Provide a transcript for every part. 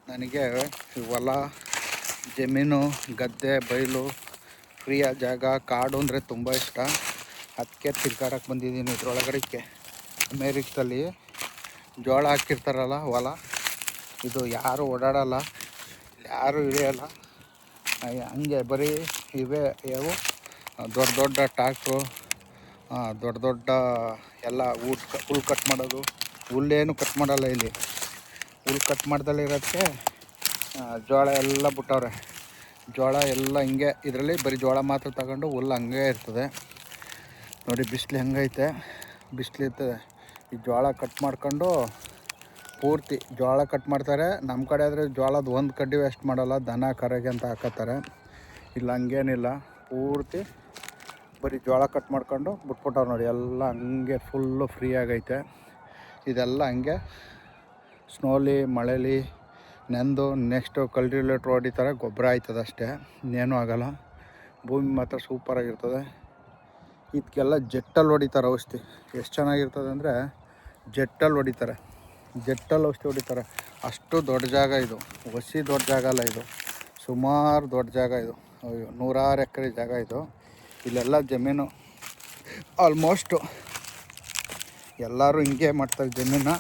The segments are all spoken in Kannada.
ನನಗೆ ಹೊಲ, ಜಮೀನು, ಗದ್ದೆ, ಬಯಲು, ಫ್ರೀಯಾದ ಜಾಗ, ಕಾಡು ಅಂದರೆ ತುಂಬ ಇಷ್ಟ. ಅದಕ್ಕೆ ತಿರ್ಗಾಡಕ್ಕೆ ಬಂದಿದ್ದೀನಿ ಇದ್ರೊಳಗಡೆಗೆ. ಅಮೇರಿಕದಲ್ಲಿ ಜೋಳ ಹಾಕಿರ್ತಾರಲ್ಲ ಹೊಲ, ಇದು ಯಾರು ಓಡಾಡಲ್ಲ, ಯಾರು ಇಳಿಯಲ್ಲ. ಹಂಗೆ ಬರೀ ಇವೇ ಯಾವು ದೊಡ್ಡ ದೊಡ್ಡ ಟ್ಯಾಕ್ಟ್ರು, ದೊಡ್ಡ ದೊಡ್ಡ ಎಲ್ಲ ಹುಲ್ ಕಟ್ ಮಾಡೋದು. ಹುಲ್ಲೇನು ಕಟ್ ಮಾಡಲ್ಲ ಇಲ್ಲಿ. ಹುಲ್ ಕಟ್ ಮಾಡ್ದಲ್ಲೇ ಇರೋದಕ್ಕೆ ಜೋಳ ಎಲ್ಲ ಬಿಟ್ಟವ್ರೆ. ಜೋಳ ಎಲ್ಲ ಹಿಂಗೆ ಇದರಲ್ಲಿ ಬರೀ ಜೋಳ ಮಾತ್ರ ತಗೊಂಡು ಹುಲ್ಲು ಹಂಗೆ ಇರ್ತದೆ ನೋಡಿ. ಬಿಸಿಲು ಹೆಂಗೈತೆ, ಬಿಸಿಲು ಇರ್ತದೆ. ಈ ಜೋಳ ಕಟ್ ಮಾಡ್ಕೊಂಡು ಪೂರ್ತಿ ಜೋಳ ಕಟ್ ಮಾಡ್ತಾರೆ. ನಮ್ಮ ಕಡೆ ಆದರೆ ಜೋಳದ ಒಂದು ಕಡ್ಡಿ ವೇಸ್ಟ್ ಮಾಡಲ್ಲ, ದನ ಕರೆಗೆ ಅಂತ ಹಾಕೋತಾರೆ. ಇಲ್ಲ ಹಂಗೇನಿಲ್ಲ, ಪೂರ್ತಿ ಬರೀ ಜೋಳ ಕಟ್ ಮಾಡ್ಕೊಂಡು ಬಿಟ್ಬಿಟ್ಟವ್ರು ನೋಡಿ. ಎಲ್ಲ ಹಂಗೆ ಫುಲ್ಲು ಫ್ರೀ ಆಗೈತೆ. ಇದೆಲ್ಲ ಹಂಗೆ ಸ್ನೋಲಿ, ಮಳೇಲಿ ನೆಂದು ನೆಕ್ಸ್ಟು ಕಲ್ಟಿವೇಟ್ರ್ ಹೊಡಿತಾರೆ, ಗೊಬ್ಬರ ಆಯ್ತದೆ ಅಷ್ಟೇ, ಇನ್ನೇನು ಆಗೋಲ್ಲ. ಭೂಮಿ ಮಾತ್ರ ಸೂಪರಾಗಿರ್ತದೆ. ಇದಕ್ಕೆಲ್ಲ ಜೆಟ್ಟಲ್ಲಿ ಹೊಡಿತಾರೆ ಔಷಧಿ. ಎಷ್ಟು ಚೆನ್ನಾಗಿರ್ತದೆ ಅಂದರೆ ಜೆಟ್ಟಲ್ಲಿ ಹೊಡಿತಾರೆ, ಜೆಟ್ಟಲ್ಲಿ ಔಷಧಿ ಹೊಡಿತಾರೆ. ಅಷ್ಟು ದೊಡ್ಡ ಜಾಗ ಇದು, ದೊಡ್ಡ ಜಾಗ ಅಲ್ಲ ಇದು, ಸುಮಾರು ದೊಡ್ಡ ಜಾಗ ಇದು. 100 ಎಕರೆ ಜಾಗ ಇದು. ಇಲ್ಲೆಲ್ಲ ಜಮೀನು ಆಲ್ಮೋಸ್ಟು ಎಲ್ಲರೂ ಹಿಂಗೆ ಮಾಡ್ತಾರೆ ಜಮೀನ.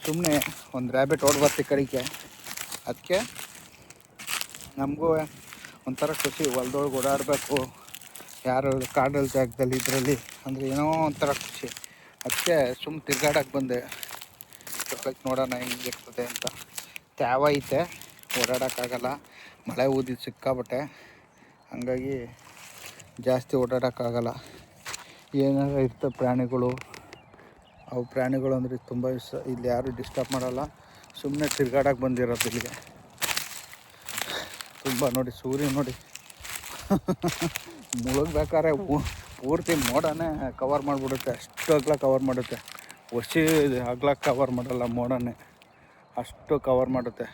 ಸುಮ್ಮನೆ ಒಂದು ರ್ಯಾಬಿಟ್ ಓಡ್ಬರ್ತಿ ಕಡೆಗೆ, ಅದಕ್ಕೆ ನಮಗೂ ಒಂಥರ ಖುಷಿ. ಹೊಲ್ದೊಳಗೆ ಓಡಾಡಬೇಕು, ಯಾರು ಕಾಡಲ್ಲಿ ಜಾಗದಲ್ಲಿ ಇದರಲ್ಲಿ ಅಂದರೆ ಏನೋ ಒಂಥರ ಖುಷಿ. ಅದಕ್ಕೆ ಸುಮ್ಮನೆ ತಿರ್ಗಾಡಕ್ಕೆ ಬಂದೆ, ನೋಡೋಣ ಹೆಂಗಿರ್ತದೆ ಅಂತ. ತ್ಯಾವ ಐತೆ, ಓಡಾಡೋಕ್ಕಾಗಲ್ಲ, ಮಳೆ ಊದಿದ್ದು ಸಿಕ್ಕಾಬಟ್ಟೆ, ಹಂಗಾಗಿ ಜಾಸ್ತಿ ಓಡಾಡೋಕ್ಕಾಗಲ್ಲ. ಏನಾದ್ರು ಇರ್ತವೆ ಪ್ರಾಣಿಗಳು, ಅವು ಪ್ರಾಣಿಗಳು ಅಂದರೆ ತುಂಬ ಇಷ್ಟ. ಇಲ್ಲಿ ಯಾರು ಡಿಸ್ಟರ್ಬ್ ಮಾಡಲ್ಲ, ಸುಮ್ಮನೆ ತಿರ್ಗಾಡಕ್ಕೆ ಬಂದಿರೋದು ಇಲ್ಲಿಗೆ. ತುಂಬ ನೋಡಿ ಸೂರ್ಯ ನೋಡಿ ಮುಳುಗ್ಬೇಕಾದ್ರೆ ಪೂರ್ತಿ ಮೋಡನೇ ಕವರ್ ಮಾಡಿಬಿಡುತ್ತೆ, ಅಷ್ಟು ಅಗಲ ಕವರ್ ಮಾಡುತ್ತೆ. ಅಗಲ ಕವರ್ ಮಾಡಲ್ಲ, ಮೋಡನೇ ಅಷ್ಟು ಕವರ್ ಮಾಡುತ್ತೆ.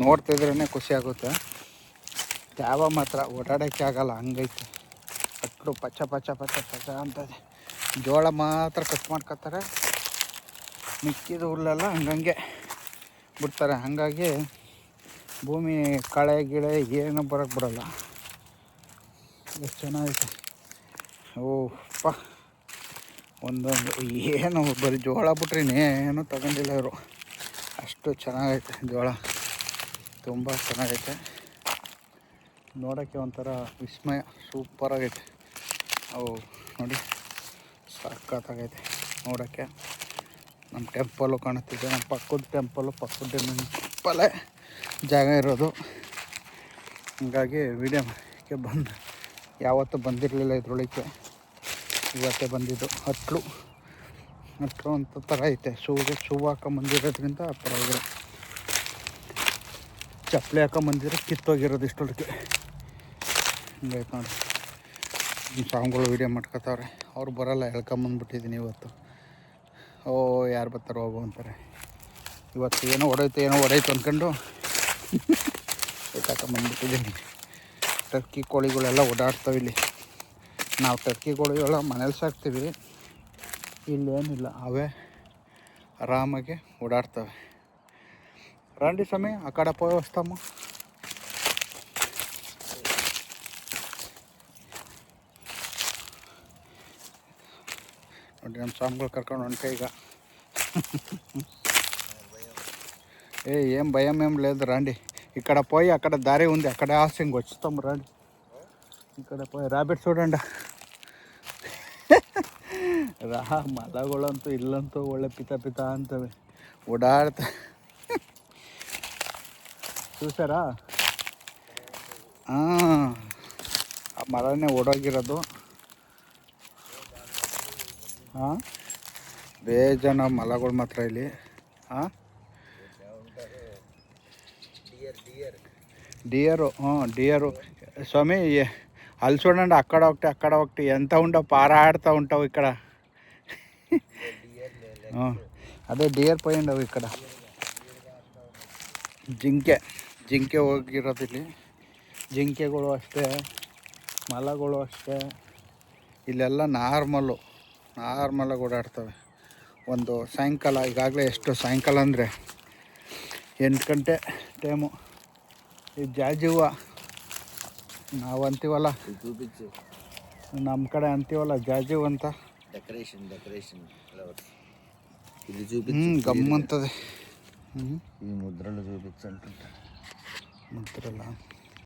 ನೋಡ್ತಿದ್ರೇ ಖುಷಿ ಆಗುತ್ತೆ. ತ್ಯಾವ ಮಾತ್ರ ಓಡಾಡೋಕ್ಕೆ ಆಗಲ್ಲ, ಹಂಗೈತೆ. ಅಷ್ಟು ಪಚ್ಚ ಪಚ್ಚ ಪಚ್ಚ ಪಚ್ಚ ಅಂತದೆ. ಜೋಳ ಮಾತ್ರ ಕಟ್ ಮಾಡ್ಕೊತಾರೆ, ಮಿಕ್ಕಿದ ಹುಲ್ಲೆಲ್ಲ ಹಂಗಂಗೆ ಬಿಡ್ತಾರೆ. ಹಾಗಾಗಿ ಭೂಮಿ ಕಳೆ ಗಿಳೆ ಏನು ಬರೋಕ್ಕೆ ಬಿಡಲ್ಲ. ಎಷ್ಟು ಚೆನ್ನಾಗೈತೆ. ಓಪ್ಪ, ಒಂದೊಂದು ಏನು ಬರೀ ಜೋಳ ಬಿಟ್ರೆ ಇನ್ನೇನು ತಗೊಂಡಿಲ್ಲ ಇವರು, ಅಷ್ಟು ಚೆನ್ನಾಗೈತೆ ಜೋಳ, ತುಂಬ ಚೆನ್ನಾಗೈತೆ. ನೋಡೋಕ್ಕೆ ಒಂಥರ ವಿಸ್ಮಯ, ಸೂಪರಾಗೈತೆ. ಅವು ನೋಡಿ ಸಖತ್ತಾಗೈತೆ ನೋಡೋಕ್ಕೆ. ನಮ್ಮ ಟೆಂಪಲ್ಲು ಕಾಣುತ್ತಿದೆ, ನಮ್ಮ ಪಕ್ಕದ ಟೆಂಪಲ್ಲೇ ಜಾಗ ಇರೋದು. ಹಂಗಾಗಿ ವಿಡಿಯೋಕ್ಕೆ ಯಾವತ್ತೂ ಬಂದಿರಲಿಲ್ಲ ಇದ್ರೊಳಗೆ, ಇವತ್ತೇ ಬಂದಿದ್ದು. ಹಟ್ಲು ಅಂತ ಥರ ಐತೆ. ಶೂ ಹಾಕೊಂಬಂದಿರೋದ್ರಿಂದ ಪರವಾಗಿಲ್ಲ. ಚಪ್ಪಲಿ ಹಾಕೊಂಬಂದಿರೋ ಕಿತ್ತೋಗಿರೋದು ಇಷ್ಟೊಳಗೆ. ಹಿಂಗೈತೆ ನೋಡಿ. ನಿಮ್ಮ ಸ್ವಾಮಿಗಳು ವೀಡಿಯೋ ಮಾಡ್ಕೊತಾವ್ರೆ, ಅವ್ರು ಬರೋಲ್ಲ, ಹೇಳ್ಕೊಂಬಂದ್ಬಿಟ್ಟಿದ್ದೀನಿ ಇವತ್ತು. ಯಾರು ಬರ್ತಾರೆ ಹೋಗು ಅಂತಾರೆ. ಇವತ್ತು ಏನೋ ಹೊಡೈತು ಅಂದ್ಕೊಂಡು ಹಾಕೊಂಬಂದ್ಬಿಟ್ಟಿದ್ದೀನಿ. ಟರ್ಕಿ ಕೋಳಿಗಳೆಲ್ಲ ಓಡಾಡ್ತವೆ ಇಲ್ಲಿ. ನಾವು ಟರ್ಕಿ ಕೋಳಿಗಳ ಮನೇಲಿ ಸಾಕ್ತೀವಿ, ಇಲ್ಲೇನಿಲ್ಲ, ಅವೇ ಆರಾಮಾಗಿ ಓಡಾಡ್ತವೆ. రండి స్వామి, అక్కడ పోయి వస్తాము. ನೋಡಿ ನಮ್ಮ ಸ್ವಾಮಿಗಳು ಕರ್ಕೊಂಡು ಹೊಂಟೆ ಈಗ. ఏం భయం ఏం లేదు, రండి. ఇక్కడ పోయి అక్కడ దారి ఉంది, అక్కడ ఆశంగా వచ్చుతాము, రండి. ఇక్కడ పోయి ర్యాబిట్ చూడండి. ಮಲಗಳಂತೂ ಇಲ್ಲಂತೂ ಒಳ್ಳೆ ಪಿತ ಅಂತವೆ ಓಡಾಡ್ತಾ. చూసారా, ಆ ಮರನೇ ಓಡೋಗಿರೋದು. ಬೇಜಾನ ಮಲಗಳು ಮಾತ್ರ ಇಲ್ಲಿ. డియరు డియరు స్వామి, ಅಲ್ಲಿ చూడండి, అక్కడ ఒకటి ఎంత ఉండవు, పారాడుతూ ఉంటావు ఇక్కడ. అదే డియర్ పోయిండవు ఇక్కడ. ಜಿಂಕೆ ಹೋಗಿರೋದು ಇಲ್ಲಿ. ಜಿಂಕೆಗಳು ಅಷ್ಟೇ, ಮಲಗಳು ಅಷ್ಟೇ. ಇಲ್ಲೆಲ್ಲ ನಾರ್ಮಲಾಗಿ ಓಡಾಡ್ತವೆ. ಒಂದು ಸಾಯಂಕಾಲ, ಈಗಾಗಲೇ ಎಷ್ಟು ಸಾಯಂಕಾಲ ಅಂದರೆ 8 ಗಂಟೆ ಟೈಮು. ಇದು ಜಾಜಿ ಹೂವು ನಾವು ಅಂತೀವಲ್ಲ, చూపించు. ನಮ್ಮ ಕಡೆ ಅಂತೀವಲ್ಲ ಜಾಜಿ ಹೂವು ಅಂತ. Decoration flowers. ఇది చూపించు. గమ్మంతది. ఈ ముద్రలు చూపించు అంటుంటా. ముద్రలా